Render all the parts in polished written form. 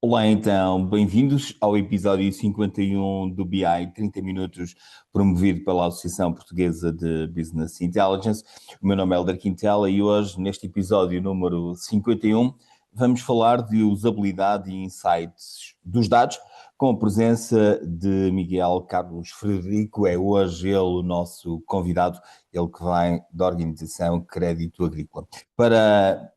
Olá, então, bem-vindos ao episódio 51 do BI 30 minutos, promovido pela Associação Portuguesa de Business Intelligence. O meu nome é Helder Quintela e hoje, neste episódio número 51, vamos falar de usabilidade e insights dos dados, com a presença de Miguel Carlos Frederico. É hoje ele o nosso convidado, ele que vem da organização Crédito Agrícola. Para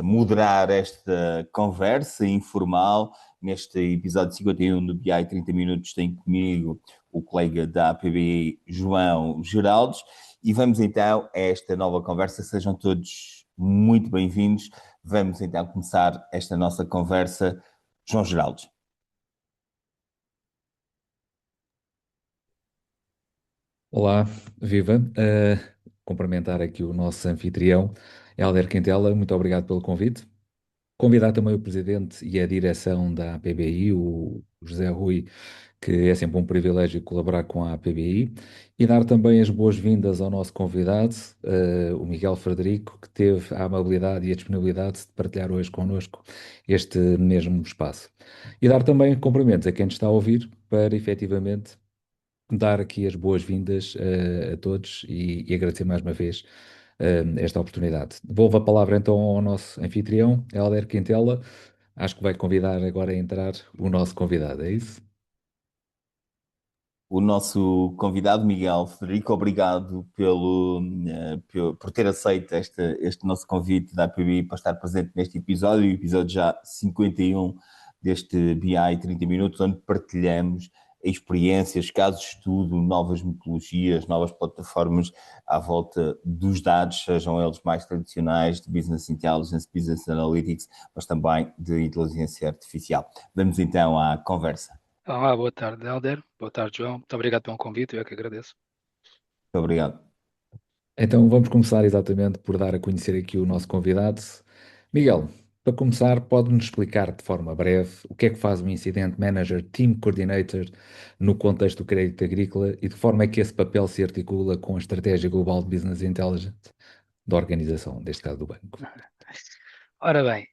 moderar esta conversa informal, neste episódio 51 do BI 30 minutos, tem comigo o colega da APBI, João Geraldes, e vamos então a esta nova conversa. Sejam todos muito bem-vindos. Vamos então começar esta nossa conversa. João Geraldes. Olá, viva. Cumprimentar aqui o nosso anfitrião, Hélder Quintela, muito obrigado pelo convite. Convidar também o presidente e a direção da APBI, o José Rui, que é sempre um privilégio colaborar com a APBI, e dar também as boas-vindas ao nosso convidado, o Miguel Frederico, que teve a amabilidade e a disponibilidade de partilhar hoje connosco este mesmo espaço. E dar também cumprimentos a quem nos está a ouvir para efetivamente dar aqui as boas-vindas a todos e agradecer mais uma vez esta oportunidade. Devolvo a palavra então ao nosso anfitrião, Hélder Quintela. Acho que vai convidar agora a entrar o nosso convidado, é isso? O nosso convidado, Miguel Federico, obrigado por ter aceito este nosso convite da APBI para estar presente neste episódio, o episódio já 51 deste BI 30 minutos, onde partilhamos experiências, casos de estudo, novas metodologias, novas plataformas à volta dos dados, sejam eles mais tradicionais de Business Intelligence, Business Analytics, mas também de inteligência artificial. Vamos então à conversa. Olá, boa tarde, Helder. Boa tarde, João. Muito obrigado pelo convite, eu é que agradeço. Muito obrigado. Então vamos começar exatamente por dar a conhecer aqui o nosso convidado. Miguel, para começar, pode-nos explicar de forma breve o que é que faz um Incident Manager Team Coordinator no contexto do crédito agrícola e de que forma é que esse papel se articula com a estratégia global de Business Intelligence da organização, neste caso do banco. Ora bem,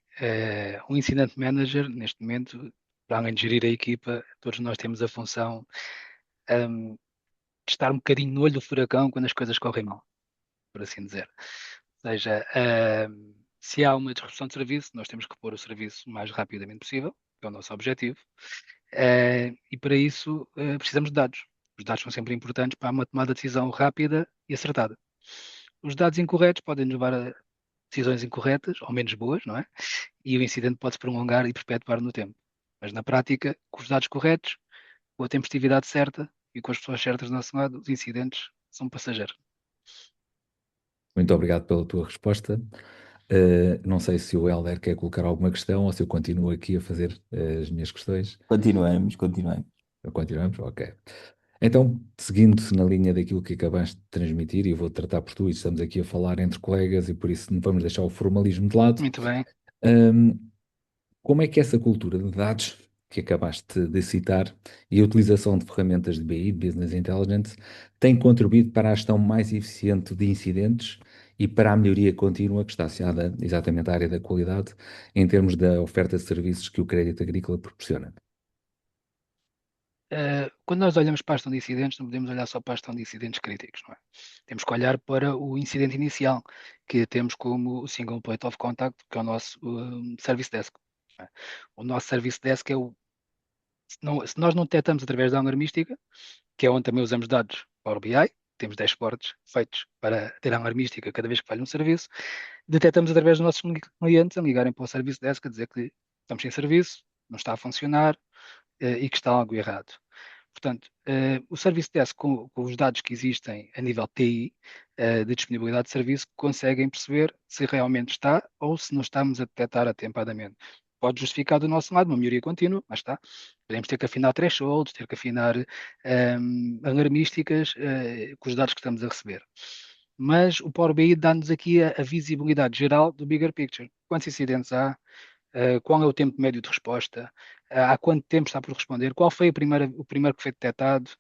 um Incident Manager, neste momento, para além de gerir a equipa, todos nós temos a função, de estar um bocadinho no olho do furacão quando as coisas correm mal, por assim dizer. Ou seja, se há uma disrupção de serviço, nós temos que pôr o serviço o mais rapidamente possível, que é o nosso objetivo, e para isso precisamos de dados. Os dados são sempre importantes para uma tomada de decisão rápida e acertada. Os dados incorretos podem nos levar a decisões incorretas ou menos boas, não é? E o incidente pode se prolongar e perpetuar no tempo. Mas na prática, com os dados corretos, com a tempestividade certa e com as pessoas certas do nosso lado, os incidentes são passageiros. Muito obrigado pela tua resposta. Não sei se o Helder quer colocar alguma questão ou se eu continuo aqui a fazer as minhas questões. Continuemos. Continuamos? Ok. Então, seguindo na linha daquilo que acabaste de transmitir, e eu vou tratar por tu, e estamos aqui a falar entre colegas, e por isso não vamos deixar o formalismo de lado. Muito bem. Hum, Como é que essa cultura de dados que acabaste de citar e a utilização de ferramentas de BI, de Business Intelligence, tem contribuído para a gestão mais eficiente de incidentes e para a melhoria contínua que está associada exatamente à área da qualidade em termos da oferta de serviços que o crédito agrícola proporciona? Quando nós olhamos para a gestão de incidentes, não podemos olhar só para a gestão de incidentes críticos, não é? Temos que olhar para o incidente inicial, que temos como o Single Point of Contact, que é o nosso Service Desk. Não é? O nosso Service Desk é se nós não detectamos através da alarmística, que é onde também usamos dados Power BI, temos dashboards feitos para ter a alarmística cada vez que falha um serviço, detectamos através dos nossos clientes a ligarem para o Service Desk a dizer que estamos sem serviço, não está a funcionar e que está algo errado. Portanto, o Service Desk, com os dados que existem a nível TI, de disponibilidade de serviço, conseguem perceber se realmente está ou se não estamos a detectar atempadamente. Pode justificar do nosso lado uma melhoria contínua, mas está. Podemos ter que afinar thresholds, ter que afinar alarmísticas com os dados que estamos a receber. Mas o Power BI dá-nos aqui a visibilidade geral do bigger picture. Quantos incidentes há? Qual é o tempo médio de resposta? Há quanto tempo está por responder? Qual foi o primeiro que foi detectado?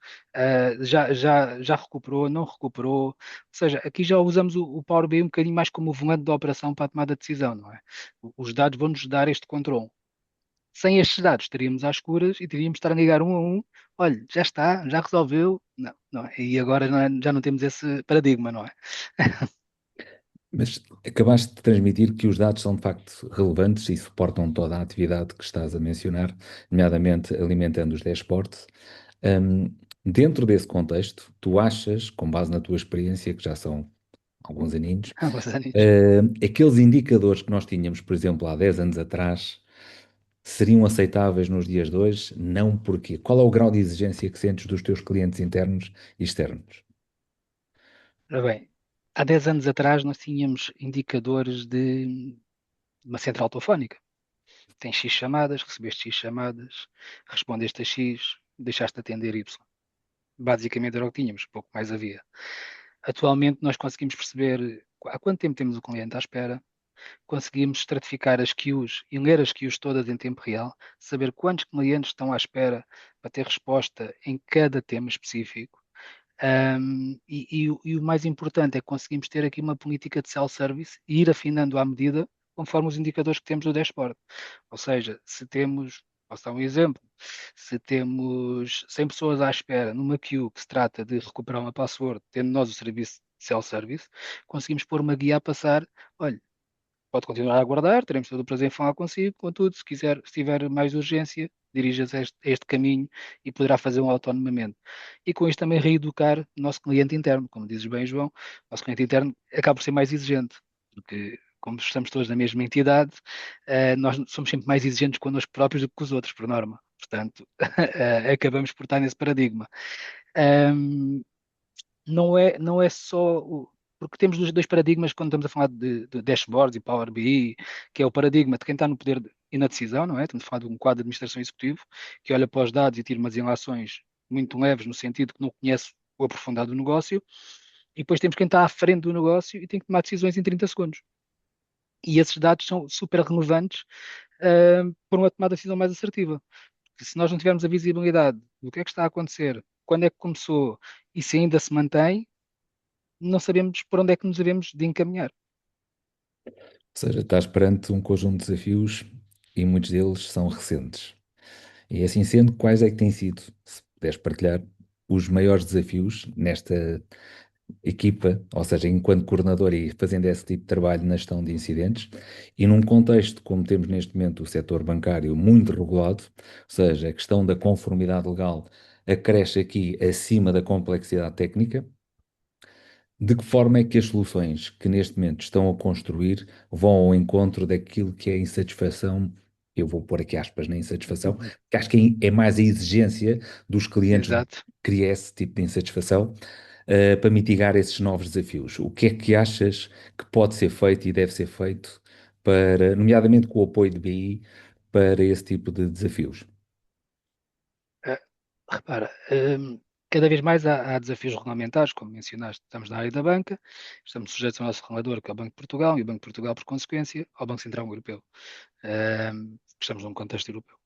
Já recuperou? Não recuperou? Ou seja, aqui já usamos o Power BI um bocadinho mais como o volante da operação para a tomada de decisão, não é? Os dados vão-nos dar este controle. Sem estes dados, estaríamos às escuras e teríamos de estar a ligar um a um. Olha, já está, já resolveu. Não, não é? E agora já não temos esse paradigma, não é? Mas acabaste de transmitir que os dados são de facto relevantes e suportam toda a atividade que estás a mencionar, nomeadamente alimentando os dashboards. Hum, Dentro desse contexto, tu achas, com base na tua experiência, que já são alguns aninhos, Há alguns anos. aqueles indicadores que nós tínhamos, por exemplo, há 10 anos atrás, seriam aceitáveis nos dias de hoje? Não porquê? Qual é o grau de exigência que sentes dos teus clientes internos e externos? Ora bem, há 10 anos atrás nós tínhamos indicadores de uma central telefónica. Tem X chamadas, recebeste X chamadas, respondeste a X, deixaste de atender Y. Basicamente era o que tínhamos, pouco mais havia. Atualmente nós conseguimos perceber há quanto tempo temos o cliente à espera, conseguimos estratificar as queues e ler as queues todas em tempo real, saber quantos clientes estão à espera para ter resposta em cada tema específico. E o mais importante é que conseguimos ter aqui uma política de self-service e ir afinando à medida conforme os indicadores que temos do dashboard. Ou seja, se temos, posso dar um exemplo, se temos 100 pessoas à espera numa queue que se trata de recuperar uma password, tendo nós o serviço de self-service, conseguimos pôr uma guia a passar, olha, pode continuar a aguardar, teremos todo o prazer em falar consigo, contudo, se quiser, se tiver mais urgência, dirija-se a este caminho e poderá fazê-lo autonomamente. E com isto também reeducar o nosso cliente interno, como dizes bem, João, o nosso cliente interno acaba por ser mais exigente, porque como estamos todos na mesma entidade, nós somos sempre mais exigentes connosco próprios do que com os outros, por norma. Portanto, acabamos por estar nesse paradigma. Um, não é só porque temos os dois paradigmas quando estamos a falar de dashboards e Power BI, que é o paradigma de quem está no poder e na decisão, não é? Estamos a falar de um quadro de administração executivo que olha para os dados e tira umas ilações muito leves no sentido que não conhece o aprofundado do negócio, e depois temos quem está à frente do negócio e tem que tomar decisões em 30 segundos. E esses dados são super relevantes para uma tomada de decisão mais assertiva. Porque se nós não tivermos a visibilidade do que é que está a acontecer, quando é que começou e se ainda se mantém, não sabemos por onde é que nos devemos de encaminhar. Ou seja, estás perante um conjunto de desafios e muitos deles são recentes. E assim sendo, quais é que têm sido, se puderes partilhar, os maiores desafios nesta equipa, ou seja, enquanto coordenador e fazendo esse tipo de trabalho na gestão de incidentes, e num contexto como temos neste momento o setor bancário muito regulado, ou seja, a questão da conformidade legal acresce aqui acima da complexidade técnica. De que forma é que as soluções que neste momento estão a construir vão ao encontro daquilo que é a insatisfação? Eu vou pôr aqui aspas na insatisfação, porque acho que é mais a exigência dos clientes que Exato. cria esse tipo de insatisfação, para mitigar esses novos desafios. O que é que achas que pode ser feito e deve ser feito para, nomeadamente com o apoio de BI, para esse tipo de desafios? Eh, Repara, cada vez mais há desafios regulamentares, como mencionaste, estamos na área da banca, estamos sujeitos ao nosso regulador, que é o Banco de Portugal, e o Banco de Portugal, por consequência, ao Banco Central Europeu. Estamos num contexto europeu.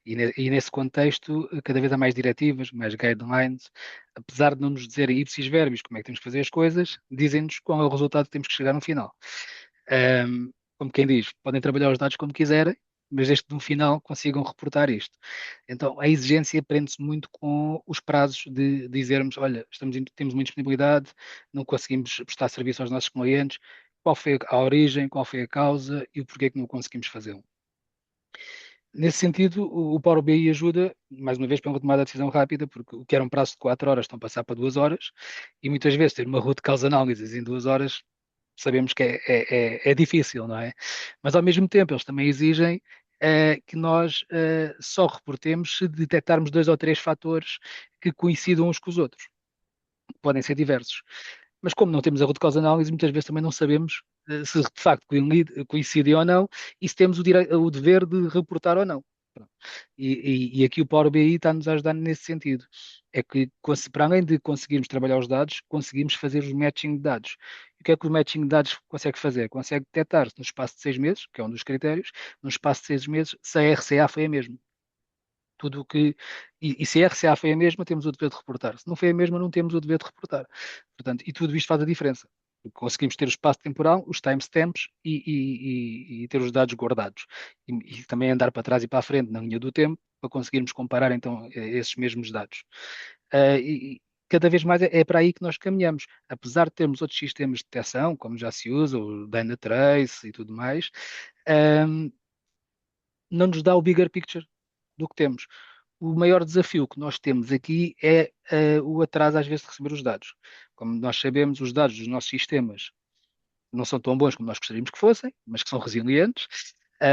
E nesse contexto, cada vez há mais diretivas, mais guidelines, apesar de não nos dizerem ipsis verbis como é que temos que fazer as coisas, dizem-nos qual é o resultado que temos que chegar no final. Como quem diz, podem trabalhar os dados como quiserem, mas desde que no final consigam reportar isto. Então, a exigência prende-se muito com os prazos de dizermos, olha, temos uma disponibilidade, não conseguimos prestar serviço aos nossos clientes, qual foi a origem, qual foi a causa e o porquê que não conseguimos fazê-lo. Nesse sentido, o Power BI ajuda, mais uma vez, para uma tomada de decisão rápida, porque o que era um prazo de 4 horas estão a passar para 2 horas, e muitas vezes ter uma root cause analysis em 2 horas sabemos que é difícil, não é? Mas ao mesmo tempo eles também exigem que nós só reportemos se detectarmos 2 ou 3 fatores que coincidam uns com os outros. Podem ser diversos. Mas como não temos a root cause analysis, muitas vezes também não sabemos se de facto coincidem ou não e se temos o dever de reportar ou não. Pronto. E aqui o Power BI está-nos a ajudar nesse sentido. É que, para além de conseguirmos trabalhar os dados, conseguimos fazer os matching de dados. E o que é que o matching de dados consegue fazer? Consegue detectar no espaço de 6 meses, que é um dos critérios, no espaço de 6 meses, se a RCA foi a mesma. Tudo o que. E se a RCA foi a mesma, temos o dever de reportar. Se não foi a mesma, não temos o dever de reportar. Portanto, e tudo isto faz a diferença. Conseguimos ter o espaço temporal, os timestamps e ter os dados guardados. E também andar para trás e para a frente na linha do tempo para conseguirmos comparar então esses mesmos dados. E cada vez mais é para aí que nós caminhamos. Apesar de termos outros sistemas de detecção, como já se usa, o Dynatrace e tudo mais, um, não nos dá o bigger picture do que temos. O maior desafio que nós temos aqui é o atraso às vezes de receber os dados. Como nós sabemos, os dados dos nossos sistemas não são tão bons como nós gostaríamos que fossem, mas que são resilientes,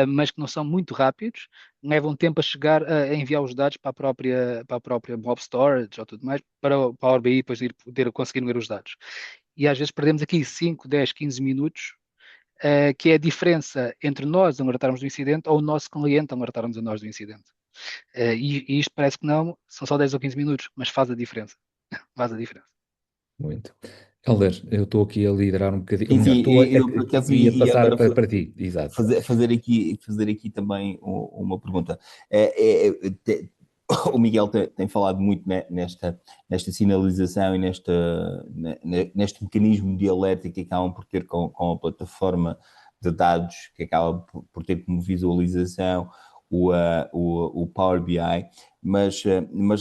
mas que não são muito rápidos, levam tempo a chegar a enviar os dados para a própria Blob Storage ou tudo mais, para o Power BI depois ir poder conseguir ler os dados. E às vezes perdemos aqui 5, 10, 15 minutos, que é a diferença entre nós alertarmos do incidente ou o nosso cliente alertarmos a nós do incidente. E isto parece que não, são só 10 ou 15 minutos, mas faz a diferença. Faz a diferença. Muito. Helder, eu estou aqui a liderar um bocadinho, ou Sim, melhor, sim, estou a, eu por acaso ia e passar agora para ti, exato. fazer aqui também uma pergunta. O Miguel tem falado muito nesta sinalização e neste mecanismo de alerta que acabam por ter com a plataforma de dados, que acaba por ter como visualização o Power BI, mas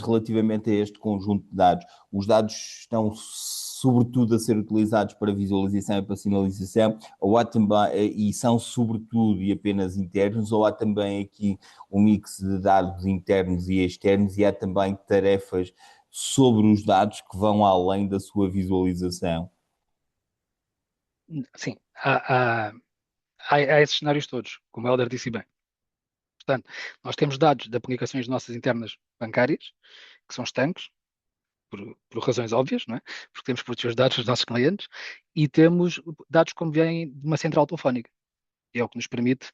relativamente a este conjunto de dados, os dados estão sobretudo a ser utilizados para visualização e para sinalização, ou há também, e são sobretudo e apenas internos, ou há também aqui um mix de dados internos e externos, e há também tarefas sobre os dados que vão além da sua visualização? Sim, há esses cenários todos, como o Helder disse bem. Portanto, nós temos dados de aplicações nossas internas bancárias, que são estanques, por razões óbvias, não é? Porque temos que proteger os dados dos nossos clientes, e temos dados como vêm de uma central telefónica, que é o que nos permite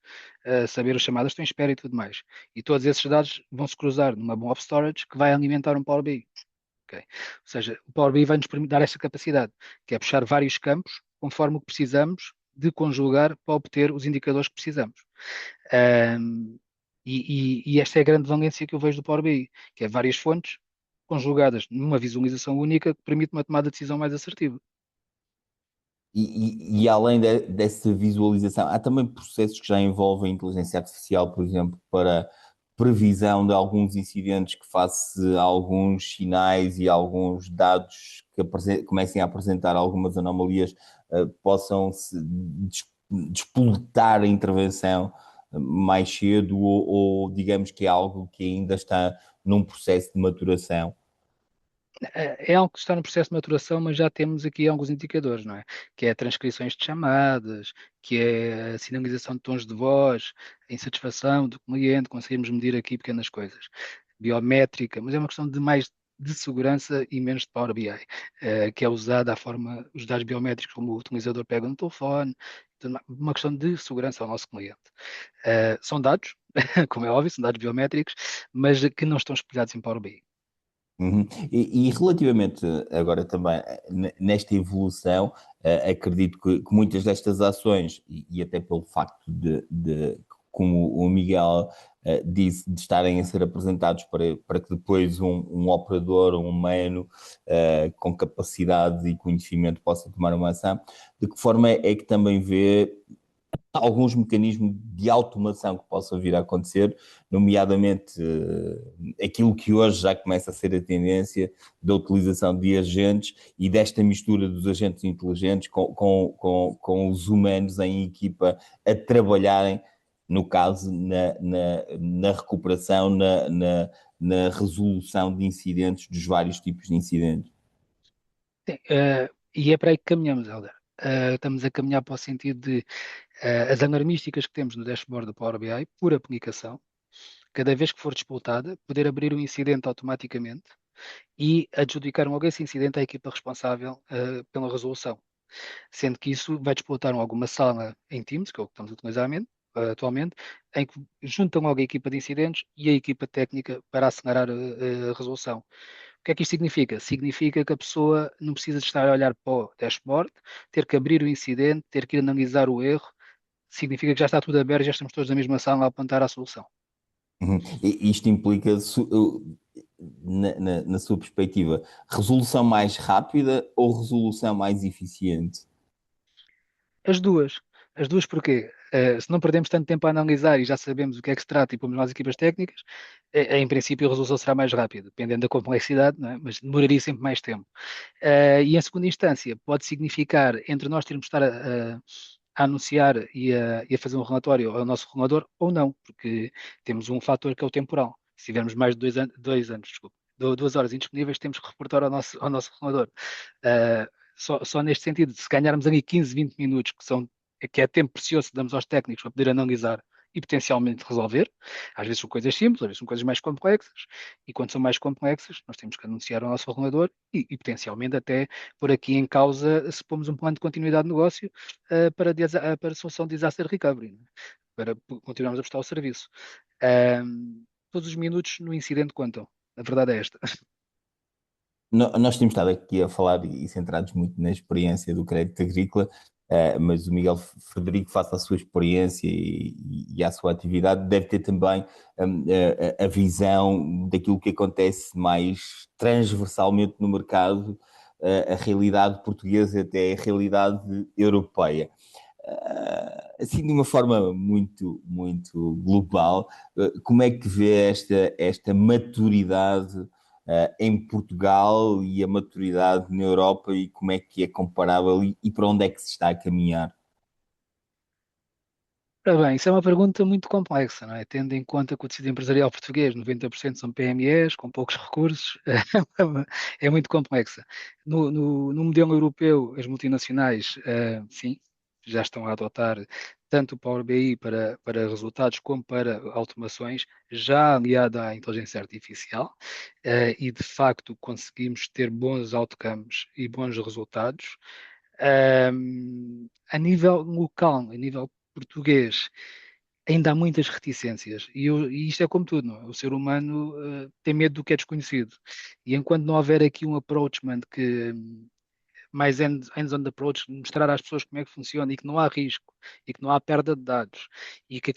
saber as chamadas que estão em espera e tudo mais. E todos esses dados vão se cruzar numa blob storage que vai alimentar um Power BI. Okay? Ou seja, o Power BI vai nos permitir dar essa capacidade, que é puxar vários campos conforme o que precisamos de conjugar para obter os indicadores que precisamos. Um, e esta é a grande valência que eu vejo do Power BI, que é várias fontes conjugadas numa visualização única que permite uma tomada de decisão mais assertiva. E além dessa visualização, há também processos que já envolvem inteligência artificial, por exemplo, para previsão de alguns incidentes que face a alguns sinais e alguns dados que comecem a apresentar algumas anomalias, possam despoletar a intervenção mais cedo, ou digamos que é algo que ainda está num processo de maturação? É algo que está no processo de maturação, mas já temos aqui alguns indicadores, não é? Que é transcrições de chamadas, que é a sinalização de tons de voz, a insatisfação do cliente, conseguimos medir aqui pequenas coisas. Biométrica, mas é uma questão de mais de segurança e menos de Power BI, que é usada a forma, os dados biométricos como o utilizador pega no telefone, uma questão de segurança ao nosso cliente. São dados, como é óbvio, são dados biométricos, mas que não estão espelhados em Power BI. Uhum. E relativamente agora também nesta evolução, acredito que muitas destas ações, e até pelo facto como o Miguel disse, de estarem a ser apresentados para que depois um operador, um humano com capacidade e conhecimento possa tomar uma ação, de que forma é que também vê alguns mecanismos de automação que possam vir a acontecer, nomeadamente aquilo que hoje já começa a ser a tendência da utilização de agentes e desta mistura dos agentes inteligentes com os humanos em equipa a trabalharem, no caso, na recuperação, na resolução de incidentes, dos vários tipos de incidentes. Sim, e é para aí que caminhamos, Helder. Estamos a caminhar para o sentido de as alarmísticas que temos no dashboard do Power BI, por aplicação, cada vez que for disputada, poder abrir um incidente automaticamente e adjudicar logo esse incidente à equipa responsável pela resolução. Sendo que isso vai disputar alguma sala em Teams, que é o que estamos a utilizar atualmente, em que juntam logo a equipa de incidentes e a equipa técnica para acelerar a resolução. O que é que isto significa? Significa que a pessoa não precisa de estar a olhar para o dashboard, ter que abrir o incidente, ter que analisar o erro. Significa que já está tudo aberto, já estamos todos na mesma sala a apontar à solução. Uhum. E isto implica, na sua perspectiva, resolução mais rápida ou resolução mais eficiente? As duas. As duas porquê? Se não perdemos tanto tempo a analisar e já sabemos o que é que se trata e pomos mais equipas técnicas, em princípio a resolução será mais rápida, dependendo da complexidade, não é? Mas demoraria sempre mais tempo. E em segunda instância, pode significar, entre nós termos de estar a anunciar e a fazer um relatório ao nosso regulador ou não, porque temos um fator que é o temporal. Se tivermos mais de 2 anos, desculpa, 2 horas indisponíveis, temos que reportar ao nosso regulador. Uh, só neste sentido, se ganharmos ali 15, 20 minutos, que é tempo precioso que damos aos técnicos para poder analisar e potencialmente resolver, às vezes são coisas simples, às vezes são coisas mais complexas, e quando são mais complexas, nós temos que anunciar ao nosso regulador e potencialmente até por aqui em causa se pomos um plano de continuidade de negócio para a solução de disaster recovery, né? Para continuarmos a prestar o serviço. Todos os minutos no incidente contam. A verdade é esta. Nós temos estado aqui a falar e centrados muito na experiência do crédito agrícola, mas o Miguel Frederico, face à sua experiência e à sua atividade, deve ter também a visão daquilo que acontece mais transversalmente no mercado, a realidade portuguesa e até a realidade europeia. Assim, de uma forma muito, muito global, como é que vê esta maturidade em Portugal e a maturidade na Europa e como é que é comparável e para onde é que se está a caminhar? Ora bem, isso é uma pergunta muito complexa, não é? Tendo em conta que o tecido empresarial português, 90% são PMEs, com poucos recursos, é muito complexa. No modelo europeu, as multinacionais, sim, já estão a adotar tanto o Power BI para resultados como para automações, já aliada à inteligência artificial, e de facto conseguimos ter bons outcomes e bons resultados. A nível local, a nível português, ainda há muitas reticências. E isto é como tudo, não é? O ser humano tem medo do que é desconhecido. E enquanto não houver aqui um approachment mais hands-on approach, mostrar às pessoas como é que funciona e que não há risco e que não há perda de dados e que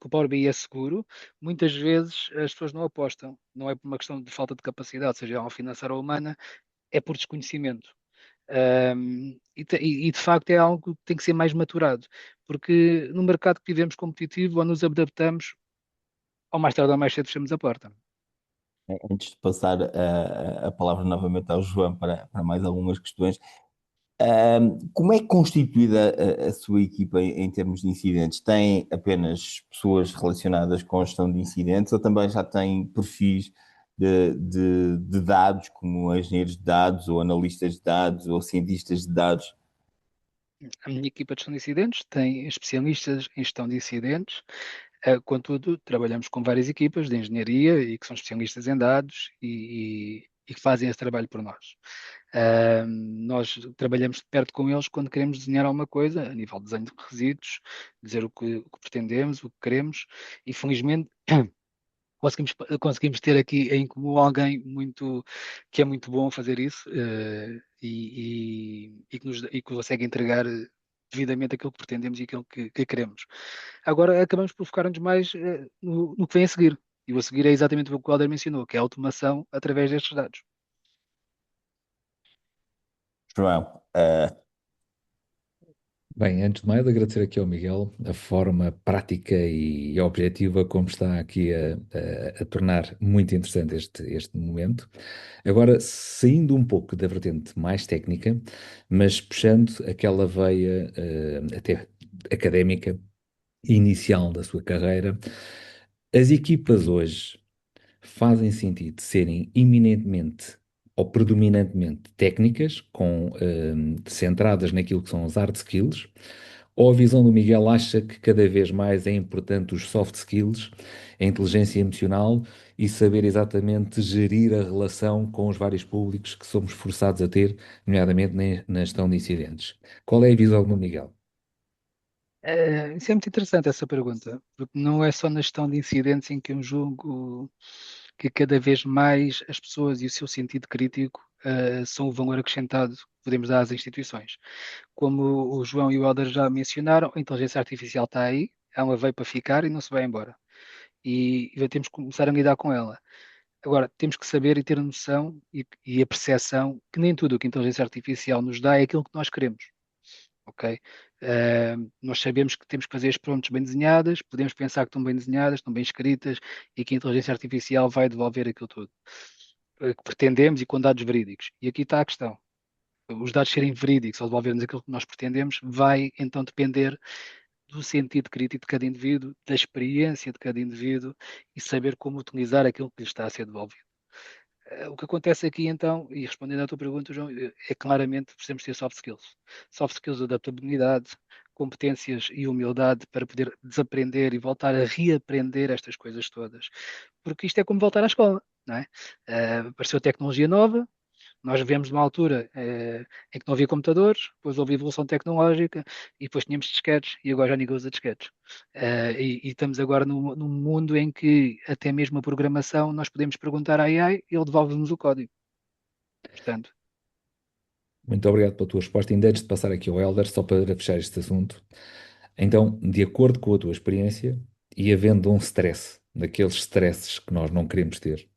o Power BI é seguro, muitas vezes as pessoas não apostam. Não é por uma questão de falta de capacidade, seja ela financeira ou humana, é por desconhecimento. E de facto é algo que tem que ser mais maturado, porque no mercado que vivemos competitivo, ou nos adaptamos, ou mais tarde ou mais cedo fechamos a porta. Antes de passar a palavra novamente ao João para mais algumas questões, como é constituída a sua equipa em termos de incidentes? Tem apenas pessoas relacionadas com a gestão de incidentes ou também já tem perfis de dados, como engenheiros de dados, ou analistas de dados, ou cientistas de dados? A minha equipa de gestão de incidentes tem especialistas em gestão de incidentes. Contudo, trabalhamos com várias equipas de engenharia e que são especialistas em dados e que fazem esse trabalho por nós. Nós trabalhamos de perto com eles quando queremos desenhar alguma coisa, a nível de desenho de resíduos, dizer o que pretendemos, o que queremos, e felizmente conseguimos ter aqui em comum alguém que é muito bom a fazer isso, e que consegue entregar devidamente aquilo que pretendemos e aquilo que queremos. Agora acabamos por focar-nos mais no que vem a seguir. E o a seguir é exatamente o que o Helder mencionou, que é a automação através destes dados. João, Bem, antes de mais, agradecer aqui ao Miguel a forma prática e objetiva como está aqui a tornar muito interessante este momento. Agora, saindo um pouco da vertente mais técnica, mas puxando aquela veia até académica inicial da sua carreira, as equipas hoje fazem sentido serem eminentemente ou predominantemente técnicas, centradas naquilo que são os hard skills, ou a visão do Miguel acha que cada vez mais é importante os soft skills, a inteligência emocional e saber exatamente gerir a relação com os vários públicos que somos forçados a ter, nomeadamente na gestão de incidentes? Qual é a visão do Miguel? Isso é muito interessante essa pergunta, porque não é só na gestão de incidentes em que eu julgo que cada vez mais as pessoas e o seu sentido crítico são o valor acrescentado que podemos dar às instituições. Como o João e o Helder já mencionaram, a inteligência artificial está aí, ela veio para ficar e não se vai embora. E temos que começar a lidar com ela. Agora, temos que saber e ter a noção e a percepção que nem tudo o que a inteligência artificial nos dá é aquilo que nós queremos, ok? Nós sabemos que temos que fazer as prompts bem desenhadas, podemos pensar que estão bem desenhadas, estão bem escritas e que a inteligência artificial vai devolver aquilo tudo que pretendemos e com dados verídicos. E aqui está a questão. Os dados serem verídicos ou devolvermos aquilo que nós pretendemos vai então depender do sentido crítico de cada indivíduo, da experiência de cada indivíduo e saber como utilizar aquilo que lhe está a ser devolvido. O que acontece aqui então, e respondendo à tua pergunta, João, é claramente precisamos ter soft skills. Soft skills de adaptabilidade, competências e humildade para poder desaprender e voltar a reaprender estas coisas todas. Porque isto é como voltar à escola, não é? Apareceu tecnologia nova, nós vivemos numa altura em que não havia computadores, depois houve evolução tecnológica e depois tínhamos disquetes e agora já ninguém usa disquetes. E estamos agora num mundo em que até mesmo a programação nós podemos perguntar à AI e ele devolve-nos o código. Portanto, Muito obrigado pela tua resposta. Ainda antes de passar aqui ao Helder, só para fechar este assunto. Então, de acordo com a tua experiência e havendo um stress, daqueles stresses que nós não queremos ter,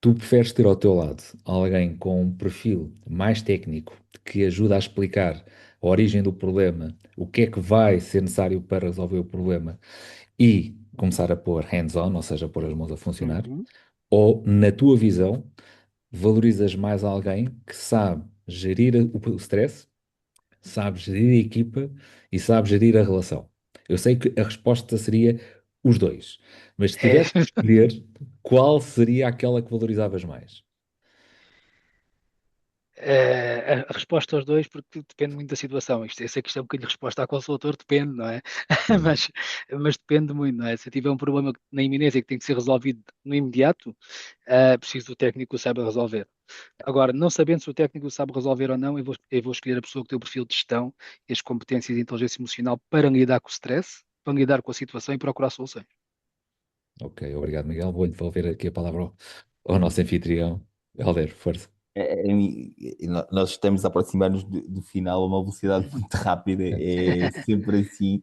tu preferes ter ao teu lado alguém com um perfil mais técnico que ajuda a explicar a origem do problema, o que é que vai ser necessário para resolver o problema e começar a pôr hands-on, ou seja, pôr as mãos a funcionar, uhum. ou, na tua visão, valorizas mais alguém que sabe gerir o stress, sabe gerir a equipa e sabe gerir a relação? Eu sei que a resposta seria os dois, mas se É, tivesse que escolher, qual seria aquela que valorizavas mais? a resposta aos dois, porque depende muito da situação. Eu sei que isto é um bocadinho de resposta à consultor, depende, não é? Sim. Mas depende muito, não é? Se eu tiver um problema na iminência que tem que ser resolvido no imediato, preciso do técnico que saiba resolver. Agora, não sabendo se o técnico sabe resolver ou não, eu vou escolher a pessoa que tem o perfil de gestão e as competências de inteligência emocional para lidar com o stress, para lidar com a situação e procurar soluções. Ok, obrigado, Miguel. Vou devolver aqui a palavra ao nosso anfitrião. Helder, força. Nós estamos a aproximar-nos do final a uma velocidade muito rápida, é sempre assim.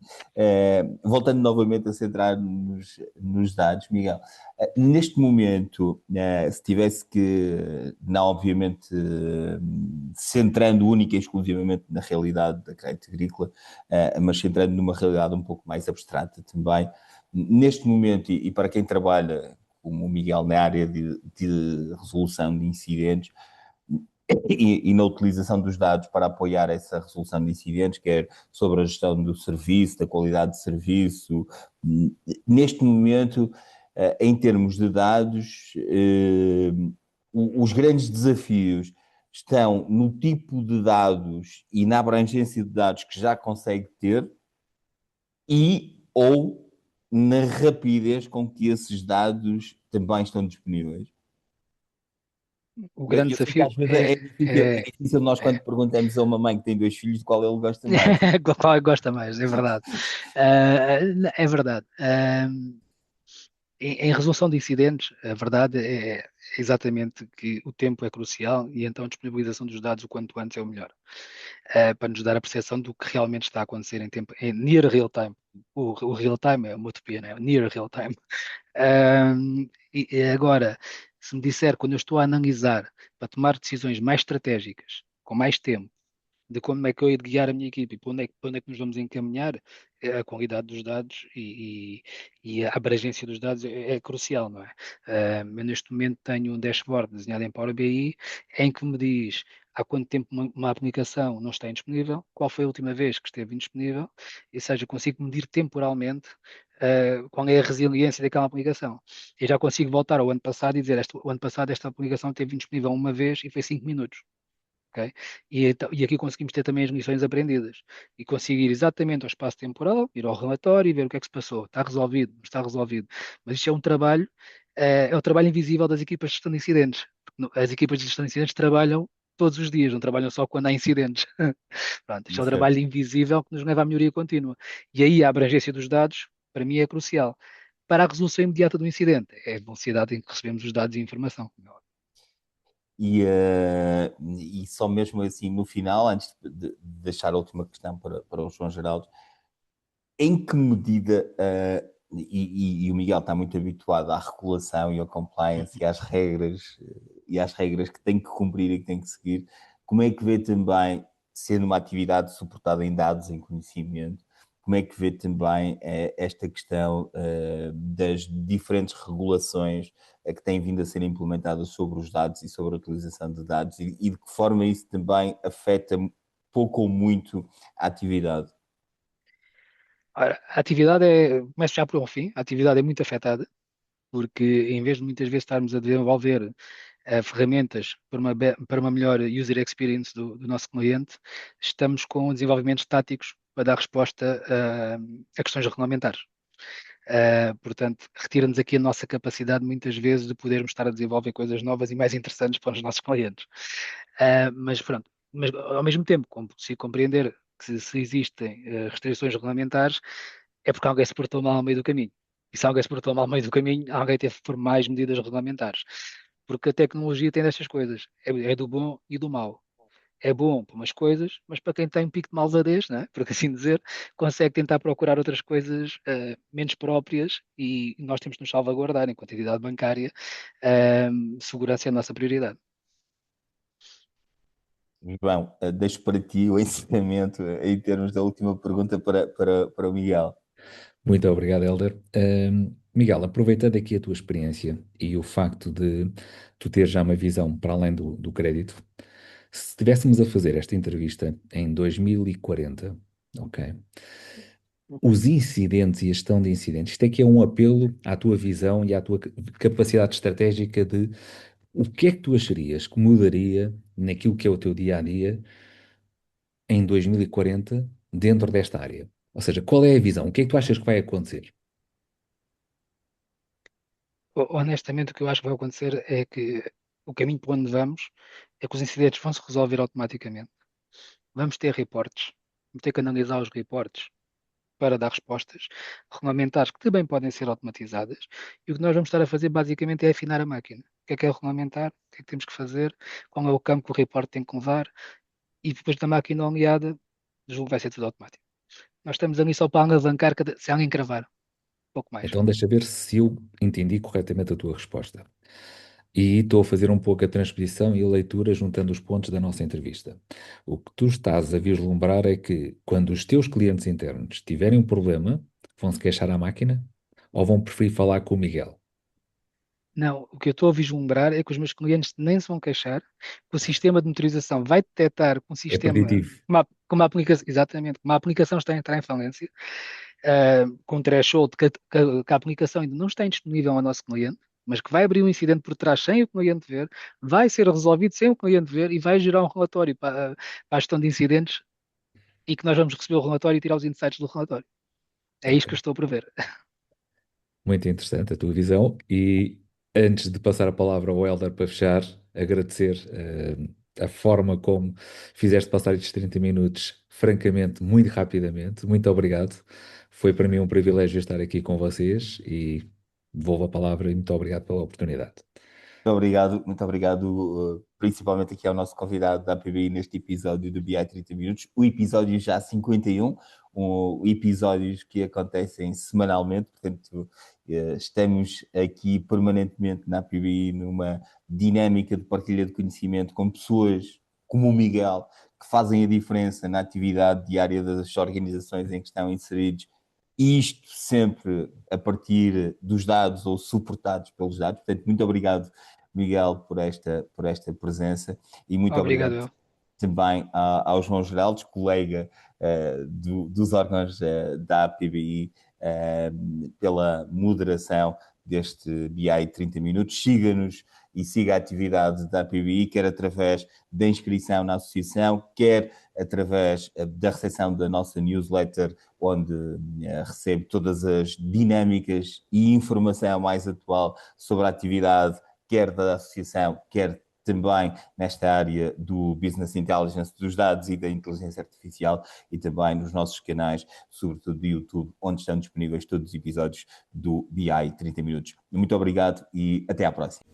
Voltando novamente a centrar nos dados, Miguel, neste momento, se tivesse que, não obviamente centrando única e exclusivamente na realidade da Crédito Agrícola, mas centrando numa realidade um pouco mais abstrata também, neste momento, e para quem trabalha como o Miguel na área de resolução de incidentes, e na utilização dos dados para apoiar essa resolução de incidentes, quer sobre a gestão do serviço, da qualidade de serviço. Neste momento, em termos de dados, os grandes desafios estão no tipo de dados e na abrangência de dados que já consegue ter e ou na rapidez com que esses dados também estão disponíveis. O Eu, grande eu sei que desafio às vezes é difícil nós, quando é perguntamos a uma mãe que tem dois filhos, de qual ele gosta mais. qual é que gosta mais, é verdade. É verdade. Em resolução de incidentes, a verdade é exatamente que o tempo é crucial e então a disponibilização dos dados o quanto antes é o melhor, para nos dar a percepção do que realmente está a acontecer em tempo, em near real time. O real time é uma utopia, não é? Near real time. E agora, se me disser, quando eu estou a analisar para tomar decisões mais estratégicas, com mais tempo, de como é que eu hei de guiar a minha equipe e para onde é que nos vamos encaminhar, a qualidade dos dados e a abrangência dos dados é crucial, não é? Eu neste momento tenho um dashboard desenhado em Power BI em que me diz há quanto tempo uma aplicação não está indisponível, qual foi a última vez que esteve indisponível, ou seja, consigo medir temporalmente qual é a resiliência daquela aplicação. Eu já consigo voltar ao ano passado e dizer, o ano passado esta aplicação esteve indisponível uma vez e foi 5 minutos. Ok? E aqui conseguimos ter também as lições aprendidas e conseguir exatamente ao espaço temporal, ir ao relatório e ver o que é que se passou. Está resolvido, não está resolvido. Mas isto é um trabalho, é o trabalho invisível das equipas de gestão de incidentes. As equipas de gestão de incidentes trabalham todos os dias, não trabalham só quando há incidentes. Pronto, isto é um Certo. trabalho invisível que nos leva à melhoria contínua. E aí a abrangência dos dados, para mim, é crucial. Para a resolução imediata do incidente, é a velocidade em que recebemos os dados e a informação. E só mesmo assim, no final, antes de deixar a última questão para o João Geraldo, em que medida, e o Miguel está muito habituado à regulação e ao compliance e às regras que tem que cumprir e que tem que seguir, como é que vê também sendo uma atividade suportada em dados, em conhecimento, como é que vê também esta questão das diferentes regulações que têm vindo a ser implementadas sobre os dados e sobre a utilização de dados e de que forma isso também afeta pouco ou muito a atividade? Ora, começo já por um fim, a atividade é muito afetada, porque em vez de muitas vezes estarmos a desenvolver ferramentas para uma melhor user experience do nosso cliente, estamos com desenvolvimentos táticos para dar resposta a questões regulamentares. Portanto, retira-nos aqui a nossa capacidade, muitas vezes, de podermos estar a desenvolver coisas novas e mais interessantes para os nossos clientes. Mas pronto, mas ao mesmo tempo, se compreender que se existem restrições regulamentares, é porque alguém se portou mal ao meio do caminho. E se alguém se portou mal ao meio do caminho, alguém teve que pôr mais medidas regulamentares. Porque a tecnologia tem destas coisas, é do bom e do mau. É bom para umas coisas, mas para quem tem um pico de malvadez, né, por assim dizer, consegue tentar procurar outras coisas menos próprias e nós temos de nos salvaguardar enquanto entidade bancária. Segurança é a nossa prioridade. João, deixo para ti o encerramento em termos da última pergunta para o Miguel. Muito obrigado, Hélder. Miguel, aproveitando aqui a tua experiência e o facto de tu ter já uma visão para além do crédito, se estivéssemos a fazer esta entrevista em 2040, ok? Os incidentes e a gestão de incidentes, isto aqui é um apelo à tua visão e à tua capacidade estratégica de o que é que tu acharias que mudaria naquilo que é o teu dia a dia em 2040 dentro desta área? Ou seja, qual é a visão? O que é que tu achas que vai acontecer? Honestamente, o que eu acho que vai acontecer é que o caminho para onde vamos é que os incidentes vão se resolver automaticamente. Vamos ter reportes, vamos ter que analisar os reportes para dar respostas regulamentares que também podem ser automatizadas. E o que nós vamos estar a fazer basicamente é afinar a máquina. O que é regulamentar? O que é que temos que fazer? Qual é o campo que o reporte tem que levar? E depois da máquina oleada, julgo que vai ser tudo automático. Nós estamos ali só para alavancar se alguém cravar, pouco mais. Então deixa ver se eu entendi corretamente a tua resposta. E estou a fazer um pouco a transposição e a leitura juntando os pontos da nossa entrevista. O que tu estás a vislumbrar é que quando os teus clientes internos tiverem um problema, vão se queixar à máquina ou vão preferir falar com o Miguel? Não, o que eu estou a vislumbrar é que os meus clientes nem se vão queixar, que o sistema de motorização vai detectar que um É sistema, preditivo. como a aplicação, exatamente, como a aplicação está a entrar em falência, com um threshold que a aplicação ainda não está disponível ao nosso cliente, mas que vai abrir um incidente por trás sem o cliente ver, vai ser resolvido sem o cliente ver e vai gerar um relatório para a gestão de incidentes e que nós vamos receber o relatório e tirar os insights do relatório. É isto Ok. que eu estou a prever. Muito interessante a tua visão. E antes de passar a palavra ao Hélder para fechar, agradecer a forma como fizeste passar estes 30 minutos, francamente, muito rapidamente. Muito obrigado. Foi para mim um privilégio estar aqui com vocês e devolvo a palavra e muito obrigado pela oportunidade. Muito obrigado, principalmente aqui ao nosso convidado da APBI neste episódio do BI 30 Minutos, o episódio já 51, episódios que acontecem semanalmente, portanto, estamos aqui permanentemente na APBI numa dinâmica de partilha de conhecimento com pessoas como o Miguel, que fazem a diferença na atividade diária das organizações em que estão inseridos, e isto sempre a partir dos dados ou suportados pelos dados. Portanto, muito obrigado, Miguel, por esta presença e muito Obrigado, obrigado eu. também ao João Geraldes, colega dos órgãos da APBI, pela moderação deste BI 30 Minutos. Siga-nos e siga a atividade da APBI, quer através da inscrição na associação, quer através da recepção da nossa newsletter, onde recebe todas as dinâmicas e informação mais atual sobre a atividade, quer da associação, quer também nesta área do Business Intelligence, dos dados e da inteligência artificial, e também nos nossos canais, sobretudo do YouTube, onde estão disponíveis todos os episódios do BI 30 Minutos. Muito obrigado e até à próxima.